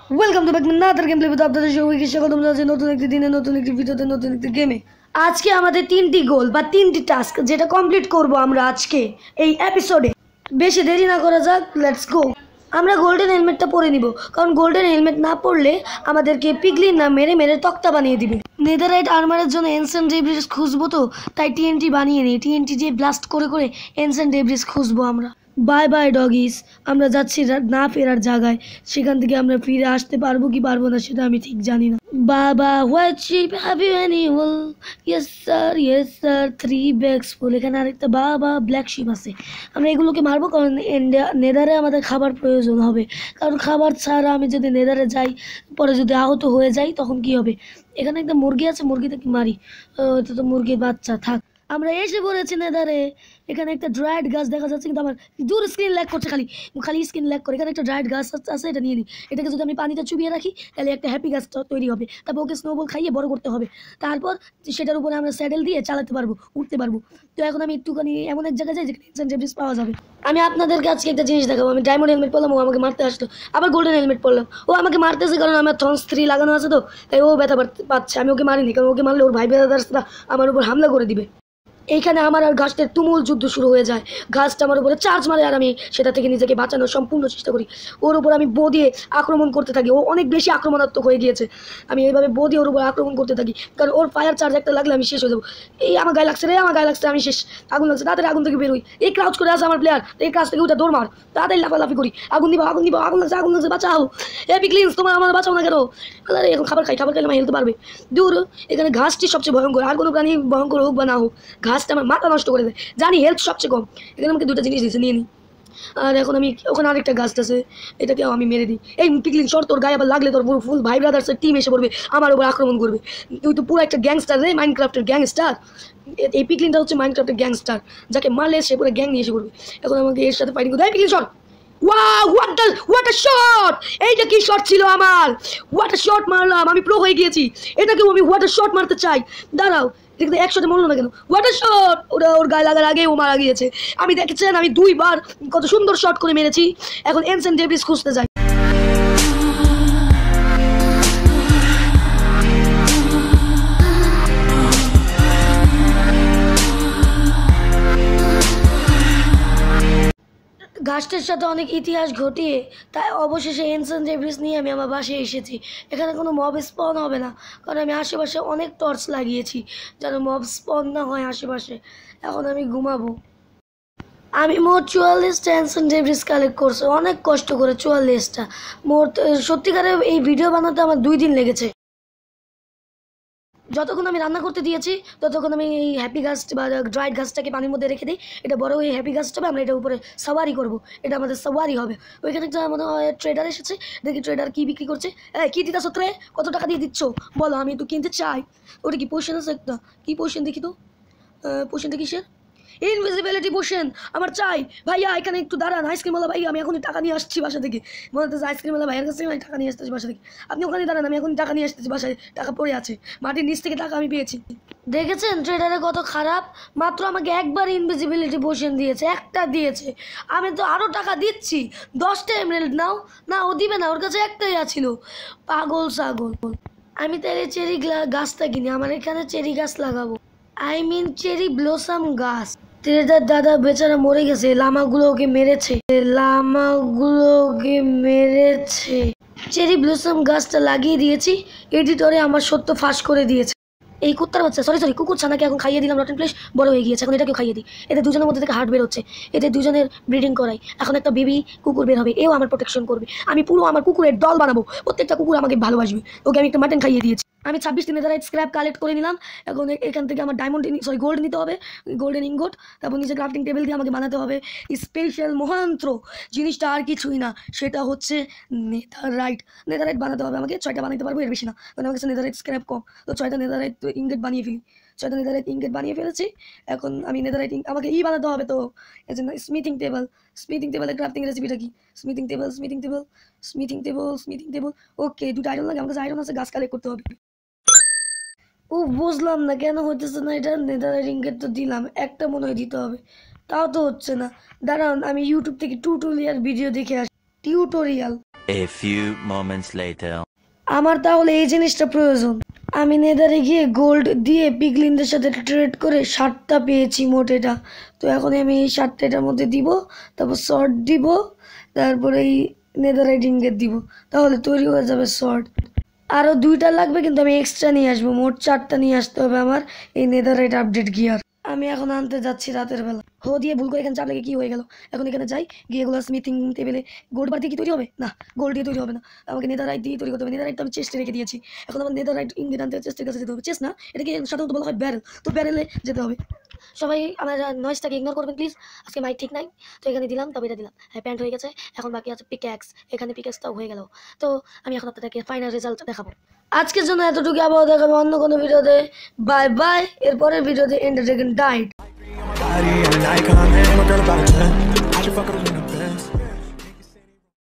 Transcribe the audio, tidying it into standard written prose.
Welcome to back another game play with আপনাদের সবাইকে স্বাগতম জানাচ্ছি নতুন একটি দিনে নতুন একটি ভিডিওতে নতুন একটি গেমে। আজকে আমাদের 3টি গোল বা 3টি টাস্ক যেটা কমপ্লিট করব আমরা আজকে এই এপিসোডে। বেশি দেরি না করা যাক, লেটস গো। আমরা গোল্ডেন হেলমেটটা পরে নিব, কারণ গোল্ডেন হেলমেট না পরলে আমাদেরকে পিগলিন না মেরে মেরে তক্তা বানিয়ে দিবে। নেদারাইট আর্মারের জন্য এনসেন্ট ডেব্রিজ খুঁজবো, তো তাই টিএনটি বানিয়ে নিই। টিএনটি দিয়ে ব্লাস্ট করে করে এনসেন্ট ডেব্রিজ খুঁজবো আমরা। বাই বাই ডগিস, আমরা যাচ্ছি না ফেরার জায়গায়। সেখান থেকে আমরা ফিরে আসতে পারবো কি পারবো না সেটা আমি ঠিক জানি না। Baa baa white sheep have you any wool? Yes sir 3 bags full. এখানে আরেকটা বাবা ব্ল্যাক শিপ আছে। আমরা এগুলোকে মারবো, কারণ নেদারে আমাদের খাবার প্রয়োজন হবে। কারণ খাবার ছাড়া আমি যদি নেদারে যাই, পরে যদি আহত হয়ে যাই তখন কি হবে। এখানে একটা মুরগি আছে, মুরগিটাকে মারি। এটা তো মুরগির বাচ্চা, থাক। আমরা এসে পড়েছি নেদারে। এখানে একটা ড্রাইড গাছ দেখা যাচ্ছে, কিন্তু আমার দূর স্ক্রিন ল্যাগ করছে, খালি খালি স্ক্রিন ল্যাগ করে। এখানে একটা ড্রাইড গাছ আছে, এটা নিয়ে নিই। এটাকে যদি আমি পানিতে চুবিয়ে রাখি তাহলে একটা হ্যাপি গাছ তৈরি হবে। তারপর ওকে স্নোবল খাইয়ে বড় করতে হবে। তারপর সেটার উপরে আমরা স্যাডেল দিয়ে চালাতে পারবো, উঠতে পারবো। তো এখন আমি একটুখানি এমন এক জায়গায় যাই যেখানে ইনস্ট্যান্ট ডেব্রিজ পাওয়া যাবে। আমি আপনাদেরকে আজকে একটা জিনিস দেখাবো। আমি ডায়মন্ড হেলমেট পরলাম, ও আমাকে মারতে আসলো। আবার গোল্ডেন হেলমেট পরলাম, ও আমাকে মারতেছে, কারণ আমার থর্নস 3 লাগানো আছে, তো তাই ও ব্যথা পাচ্ছে। আমি ওকে মারিনি, কারণ ওকে মারলে ওর ভাই ব্রাদার্সরা আমার উপর হামলা করে দিবে। এইখানে আমার আর ঘাসটার তুমুল যুদ্ধ শুরু হয়ে যায়। ঘাসটা আমার উপরে চার্জ মারে, আর আমি সেটা থেকে নিজেকে বাঁচানোর সম্পূর্ণ চেষ্টা করি। ওর উপর আমি বো দিয়ে আক্রমণ করতে থাকি। ও অনেক বেশি আক্রমণাত্মক হয়ে গিয়েছে। আমি এইভাবে বো দিয়ে ওর উপর আক্রমণ করতে থাকি, কারণ ওর ফায়ার চার্জ একটা লাগলে আমি শেষ হয়ে যাবো। এই আমার গায়ে লাগছে রে, আমার গায়ে লাগছে, আমি শেষ। আগুন লাগছে, তাড়াতাড়ি আগুন থেকে বেরোই। এই ক্রাউচ করে আছে আমার প্লেয়ার, এই কাজ থেকে ওটা দৌড় মার, তাড়াতাড়ি লাফালাফি করি। আগুন দিব, আগুন দিব, আগুন লাগছে, বাঁচাও। পিগলিনস, তোমার আমার বাঁচাও না কেন? আরে এখন খাবার খাইলে আমার হেলতে পারবে। দূর, এখানে ঘাসটি সবচেয়ে ভয়ঙ্কর। আর কোনো প্রাণী ভয়ঙ্কর হোক বা না হোক, ঘাসটা আমার মাথা নষ্ট করে দেয়। জানি হেলথ সবচেয়ে কম। এখানে আমাকে 2টা জিনিস দিয়েছে, নিয়ে নিই। আর এখন আমি ওখানে আরেকটা গাছ আছে, এটাকেও আমি মেরে দিই। এই পিগলিন সর, তোর গায়ে আবার লাগলে তোর পুরো ফুল ভাই ব্রাদার্সের টিম এসে পড়বে, আমার উপর আক্রমণ করবে। তুই তো পুরো একটা গ্যাংস্টার রে, মাইনক্রাফটের গ্যাংস্টার। এই পিগলিনটা হচ্ছে মাইনক্রাফটের গ্যাংস্টার, যাকে মারলে সে পুরো গ্যাং নিয়ে এসে পড়বে। এখন আমাকে এর সাথে ফাইটিং করতে হয়। পিগলিন সর। Wow, what a shot! এইটা কি শট ছিল আমার! হোয়াট আ শট মারলাম, আমি প্রো হয়ে গিয়েছি। এটাকেও আমি হোয়াট আ শট মারতে চাই। দাঁড়াও, এটা একসাথে মরলো না কেন? What a shot! ওরা ওর গায়ে লাগার আগে ও মারা গিয়েছে। আমি দেখেছেন, আমি 2 বার কত সুন্দর শট করে মেরেছি। এখন এনসেন্ট ডেব্রিজ খুঁজতে যাই। ঘাসটার সাথে অনেক ইতিহাস ঘটিয়ে তাই অবশেষে এনসেন্ট ডেব্রিজ নিয়ে আমি আমার বাসায় এসেছি। এখানে কোনো মব স্পন হবে না, কারণ আমি আশেপাশে অনেক টর্চ লাগিয়েছি যেন মব স্পন না হয় আশেপাশে। এখন আমি ঘুমাবো। আমি মোট 44টা এনসেন্ট ডেব্রিজ কালেক্ট করছি, অনেক কষ্ট করে 44টা মোট। সত্যিকারে এই ভিডিও বানাতে আমার 2 দিন লেগেছে। যতক্ষণ আমি রান্না করতে দিয়েছি ততক্ষণ আমি এই হ্যাপি গাছ বা ড্রাইড গাছটাকে পানির মধ্যে রেখে দিই। এটা বড় ওই হ্যাপি গাছটা হবে, আমরা এটার উপরে সাওয়ারি করব। এটা আমাদের সাওয়ারি হবে। ওইখানে একটা মনে হয় ট্রেডার এসেছে, দেখি ট্রেডার কি বিক্রি করছে। কী দিতা সত্রে, কত টাকা দিয়ে দিচ্ছ বলো, আমি একটু কিনতে চাই। ওটা কি পোশন আছে একটা? কী পোশন দেখি তো, পোশনটা কিসের? ইনভিজিবিলিটি পোশন আমার চাই। ভাইয়া এখানে একটু দাঁড়ান, আইসক্রিমওয়ালা ভাইয়া, আমি এখনই টাকা নিয়ে আসছি বাসা থেকে। মনে হচ্ছে আইসক্রিমওয়ালা ভাইয়ের কাছে আমি টাকা নিয়ে আসতেছি বাসা থেকে। আপনি ওখানে দাঁড়ান, আমি এখন টাকা নিয়ে আসতেছি। বাসায় টাকা পড়ে আছে, মাটির নিচ থেকে টাকা আমি পেয়েছি। দেখেছেন ট্রেডারে কত খারাপ, মাত্র আমাকে একবার ইনভিজিবিলিটি পোশন দিয়েছে, একটা দিয়েছে। আমি তো আরও টাকা দিচ্ছি। 10টা এমরাল্ড নাও। না, ও দিবে না, ওর কাছে একটাই আছিল। পাগল ছাগল। আমি তাহলে চেরি গাছটা কিনি, আমার এখানে চেরি গাছ লাগাবো। চেরি ব্লসম গাছ। ট্রেডার দাদা বেচারা মরে গেছে, লামাগুলোকে মেরেছে। চেরি ব্লসম গাছটা লাগিয়ে দিয়েছি। এডিটরে আমার সত্য ফাঁস করে দিয়েছে। এই কুত্তার বাচ্চা, সরি কুকুর ছানাকে এখন খাইয়ে দিলাম রটেন ফ্লেশ, বড় হয়ে গিয়েছে। এখন এটাকেও খাইয়ে দিই। এদের দুজনের মধ্যে থেকে হার্ট বের হচ্ছে, এদের দুজনের ব্রিডিং করাই। এখন একটা বেবি কুকুর বের হবে, এও আমার প্রোটেকশন করবে। আমি পুরো আমার কুকুরের দল বানাবো, প্রত্যেকটা কুকুর আমাকে ভালোবাসবে। ওকে আমি একটা মাটন খাইয়ে দিয়েছি। আমি 26 দিনের দ্বারা স্ক্র্যাপ কালেক্ট করে নিলাম। এখন এখান থেকে আমার গোল্ড নিতে হবে, গোল্ডেন ইনগট। তারপর নিজে ক্রাফটিং টেবিল দিয়ে আমাকে বানাতে হবে স্পেশাল মহান্ত্র জিনিসটা, আর কিছুই না, সেটা হচ্ছে নেদারাইট বানাতে হবে আমাকে। 6টা বানাতে পারবো, এর বেশি না, কারণ আমার কাছে নেদারাইট স্ক্র্যাপ কম। তো 6টা নেদারাইট ইনগট বানিয়ে ফেলি। 6টা নেদারাইট ইনগট বানিয়ে ফেলেছি। এখন আমি নেদারাইট আমাকে বানাতে হবে, তো এর জন্য স্মিথিং টেবলের ক্রাফটিং রেসিপিটা কি? Smithing table. ওকে, 2টা আয়রন লাগে, আমার কাছে আয়রন আছে, গাছ কালেক্ট করতে হবে। বুঝলাম না কেন হইতেছে না এটা। নেদারাইট ইনগট তো দিলাম, একটা মনে হয় দিতে হবে, তাও তো হচ্ছে না। দাঁড়ান, আমি ইউটিউব থেকে টিউটোরিয়াল ভিডিও দেখে আসি। Tutorial A few moments later. আমার তাহলে এই জিনিসটা প্রয়োজন। আমি নেদারে গিয়ে গোল্ড দিয়ে পিগলিনদের সাথে ট্রেড করে 7টা পেয়েছি মোট এটা। তো এখন আমি এই 7টা এটার মধ্যে দিব, তারপর শর্ট দিব, তারপরে এই নেদারাইট ইনগেট দিব, তাহলে তৈরি হয়ে যাবে শর্ট। আরও 2টা লাগবে, কিন্তু আমি এক্সট্রা নিয়ে আসবো, মোট 4টা নিয়ে আসতে হবে আমার এই নেদারাইট আপডেট গিয়ার। আমি এখন আনতে যাচ্ছি রাতের বেলা। হো দিয়ে ভুল করে এখানে চাপ লেগে কি হয়ে গেল। এখন এখানে যাই, গিয়ে এগুলো স্মিথিং টেবিলে গোল্ড বার দিয়ে কি তৈরি হবে না, গোল্ড দিয়ে তৈরি হবে না, আমাকে নেদারাইট দিয়ে তৈরি করতে হবে। নেদারাইট তো আমি চেস্টে রেখে দিয়েছি, এখন আমার নেদারাইট ইনগেট আনতে চেস্টের কাছে যেতে হবে। চেস্ট না, এটাকে সাধারণত বলা হয় ব্যারেল, তো ব্যারেলে যেতে হবে। সবাই আমার নয়েজটাকে ইগনোর করবেন প্লিজ, আজকে মাইক ঠিক নাই। তো এখানে দিলাম, তবে এটা দিলাম, হ্যাঁ প্যান্ট হয়ে গেছে। এখন বাকি আছে পিক্যাক্স, এখানে পিক্যাক্সটাও হয়ে গেল। তো আমি এখন আপনাদেরকে ফাইনাল রেজাল্ট দেখাবো। আজকের জন্য এতটুকু, আবার দেখাবো অন্য কোনো ভিডিওতে। Bye bye. এরপরের ভিডিওতে এন্ডার ড্রাগন ডাইট। Body and an icon, hang with the bottom.